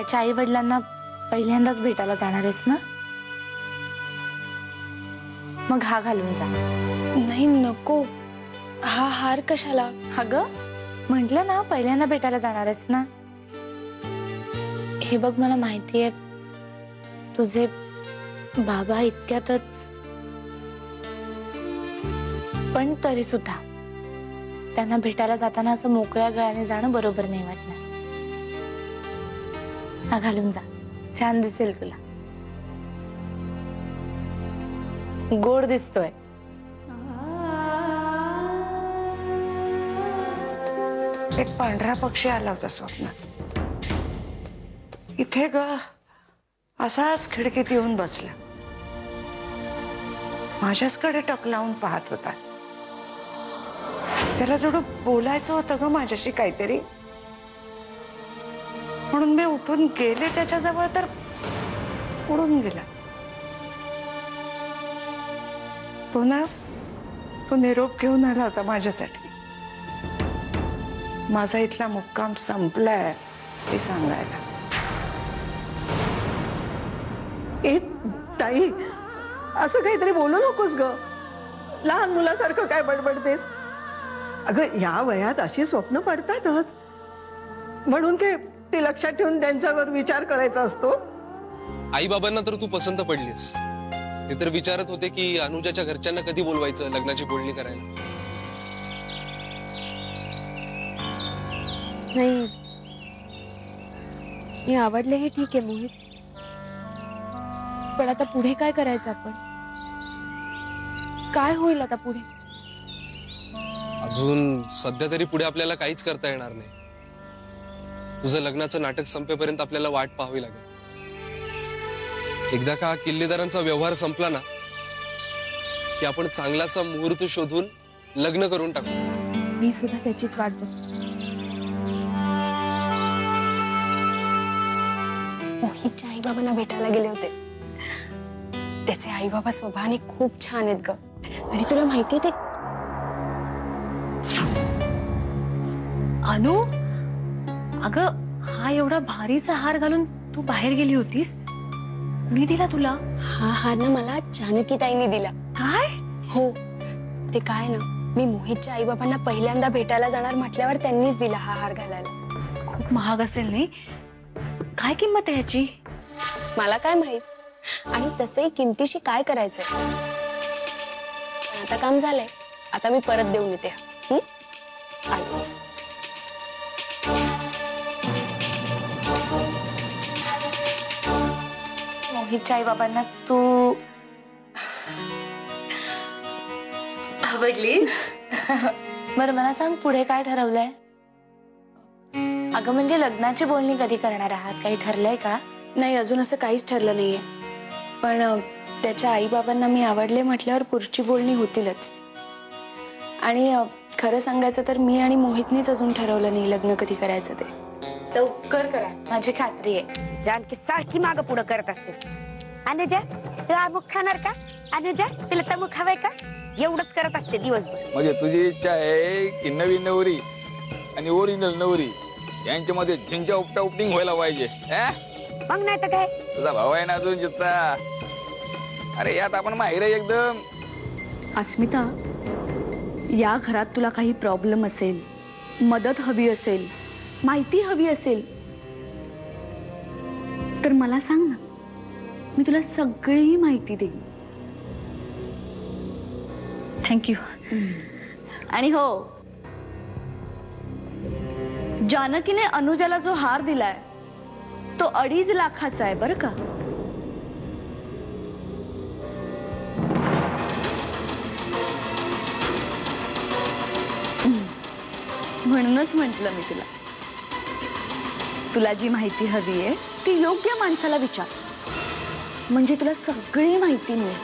त्याच्या आई वडिलांना पहिल्यांदाच भेटायला जाणार आहेस ना? मग हा घालून जा. नाही नको, हा हार कशाला? अगं म्हंटल ना पहिल्यांदा भेटायला जाणार आहेस ना. हे बघ मला माहितीये तुझे बाबा इतक्यातच, पण तरी सुद्धा त्यांना भेटायला जाताना असं मोकळ्या गळ्याने जाणं बरोबर नाही वाटणार. हा घालून जा, छान दिसेल तुला. गोड दिसतोय. एक पांढरा पक्षी आला होता स्वप्नात. इथे ग असाच खिडकीत येऊन बसला. माझ्याचकडे टक लावून पाहत होता. त्याला जणू बोलायचं होतं ग माझ्याशी काहीतरी, म्हणून मी उठून गेले त्याच्याजवळ तर उडून गेला. तो निरोप घेऊन आला होता माझ्यासाठी. माझा इथला मुक्काम संपलाय हे सांगायला. ए ताई, असं काहीतरी बोलू नकोस ग. लहान मुलासारखं काय बडबडतेस? अगं या वयात अशी स्वप्न पडतातच, म्हणून ते लक्षात ठेवून त्यांच्यावर विचार करायचा असतो. आई बाबांना तर तू पसंत पडलीस. ते तर विचारत होते की अनुजाच्या घरच्यांना कधी बोलवायचं लग्नाची बोलणी करायला. नाही, मी आवडले हे ठीक आहे मोहित, पण आता पुढे काय करायचं आपण? काय होईल आता पुढे? अजून सध्या तरी पुढे आपल्याला काहीच करता येणार नाही. तुझं लग्नाचं नाटक संपेपर्यंत आपल्याला वाट पाहावी लागेल. एकदा का किल्लेदारांचा व्यवहार संपला ना की आपण चांगलासा मुहूर्त शोधून लग्न करून टाकू. मी सुद्धा त्याचीच वाट बघते. मोहितच्या आई बाबांना भेटायला गेले होते. त्याचे आई बाबा स्वभावाने खूप छान आहेत ग. आणि तुला माहितीये ते अनु, अगं हा एवढा भारीचा हार घालून तू बाहेर गेली होतीस, कुणी दिला तुला? हा हार ना मला जानकी ताईने दिला. काय? हो, ते काय ना, मी मोहितच्या आई बाबांना पहिल्यांदा भेटायला जाणार म्हटल्यावर त्यांनीच दिला हा हार घालायला. खूप महाग असेल नाही? काय किंमत आहे याची? मला काय माहित. आणि तसंही किमतीशी काय करायचंय? आता काम झालंय, आता मी परत देऊन येते. आलीच. मोहितच्या आई बाबांना तू आवडली? बरं मला सांग पुढे काय ठरवलंय? अगं म्हणजे लग्नाची बोलणी कधी करणार आहात, काही ठरलंय का? नाही, अजून असं काहीच ठरलं नाहीये. पण त्याच्या आई बाबांना मी आवडले म्हटल्यावर पुढची बोलणी होतीलच. आणि खरं सांगायचं तर मी आणि मोहितनीच अजून ठरवलं नाही लग्न कधी करायचं ते. लवकर करा, माझी खात्री आहे. जानकी सारखी माग पुढे करत असते. अनुजा तू अमुक खाणार का? अनुजा तुला तमुक हवाय का? एवढंच करत असते दिवसभर. म्हणजे तुझी इच्छा आहे की नवीन नवरी आणि ओरिजिनल नवरी यांच्यामध्ये झिंजा उपटा उपटिंग व्हायला पाहिजे. मग नाही तर काय? तुझा भाऊ आहे ना अजून जित्ता. अरे यात आपण माहिर आहे एकदम. अस्मिता, या घरात तुला काही प्रॉब्लेम असेल, मदत हवी असेल, माहिती हवी असेल तर मला सांग ना, मी तुला सगळी माहिती देईन. थँक्यू. आणि हो, जानकीने अनुजाला जो हार दिलाय तो 2.5 लाखाचा आहे बरं का. म्हणूनच म्हंटल मी तुला जी माहिती हवी आहे ती योग्य माणसाला विचार, म्हणजे तुला सगळी माहिती मिळेल.